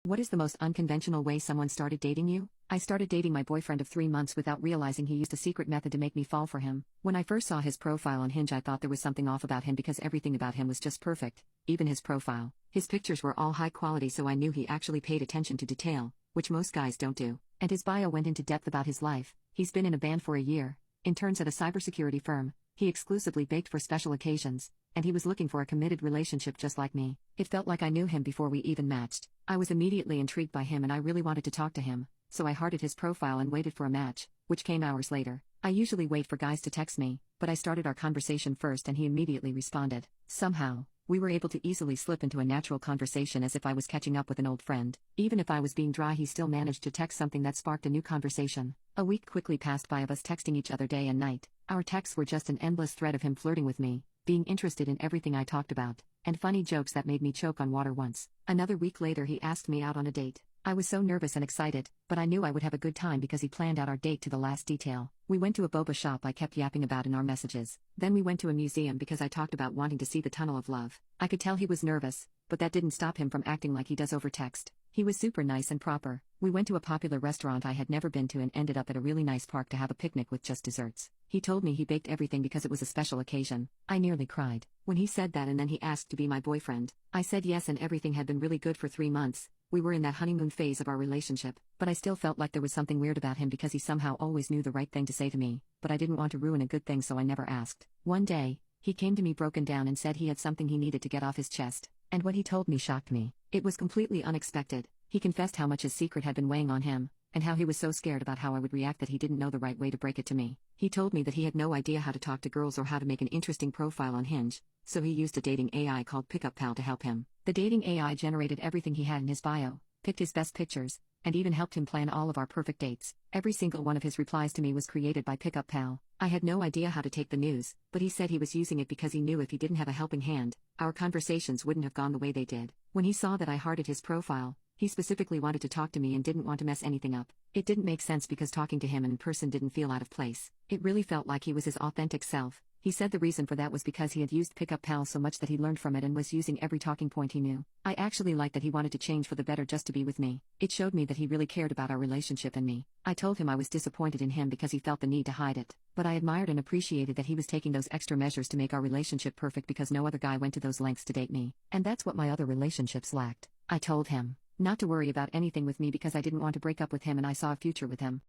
What is the most unconventional way someone started dating you? I started dating my boyfriend of 3 months without realizing he used a secret method to make me fall for him. When I first saw his profile on Hinge, I thought there was something off about him because everything about him was just perfect, even his profile. His pictures were all high quality, so I knew he actually paid attention to detail, which most guys don't do. And his bio went into depth about his life. He's been in a band for a year, interns at a cybersecurity firm, he exclusively baked for special occasions, and he was looking for a committed relationship just like me. It felt like I knew him before we even matched. I was immediately intrigued by him and I really wanted to talk to him, so I hearted his profile and waited for a match, which came hours later. I usually wait for guys to text me, but I started our conversation first and he immediately responded. Somehow, we were able to easily slip into a natural conversation as if I was catching up with an old friend. Even if I was being dry, he still managed to text something that sparked a new conversation. A week quickly passed by of us texting each other day and night. Our texts were just an endless thread of him flirting with me, being interested in everything I talked about, and funny jokes that made me choke on water once. Another week later he asked me out on a date. I was so nervous and excited, but I knew I would have a good time because he planned out our date to the last detail. We went to a boba shop I kept yapping about in our messages. Then we went to a museum because I talked about wanting to see the Tunnel of Love. I could tell he was nervous, but that didn't stop him from acting like he does over text. He was super nice and proper. We went to a popular restaurant I had never been to and ended up at a really nice park to have a picnic with just desserts. He told me he baked everything because it was a special occasion. I nearly cried when he said that, and then he asked to be my boyfriend. I said yes, and everything had been really good for 3 months. We were in that honeymoon phase of our relationship, but I still felt like there was something weird about him because he somehow always knew the right thing to say to me, but I didn't want to ruin a good thing, so I never asked. One day, he came to me broken down and said he had something he needed to get off his chest, and what he told me shocked me. It was completely unexpected. He confessed how much his secret had been weighing on him, and how he was so scared about how I would react that he didn't know the right way to break it to me. He told me that he had no idea how to talk to girls or how to make an interesting profile on Hinge, so he used a dating AI called Pickup Pal to help him. The dating AI generated everything he had in his bio, picked his best pictures, and even helped him plan all of our perfect dates. Every single one of his replies to me was created by Pickup Pal. I had no idea how to take the news, but he said he was using it because he knew if he didn't have a helping hand, our conversations wouldn't have gone the way they did. When he saw that I hearted his profile, he specifically wanted to talk to me and didn't want to mess anything up. It didn't make sense because talking to him in person didn't feel out of place. It really felt like he was his authentic self. He said the reason for that was because he had used Pickup Pal so much that he learned from it and was using every talking point he knew. I actually liked that he wanted to change for the better just to be with me. It showed me that he really cared about our relationship and me. I told him I was disappointed in him because he felt the need to hide it, but I admired and appreciated that he was taking those extra measures to make our relationship perfect because no other guy went to those lengths to date me. And that's what my other relationships lacked. I told him not to worry about anything with me because I didn't want to break up with him and I saw a future with him.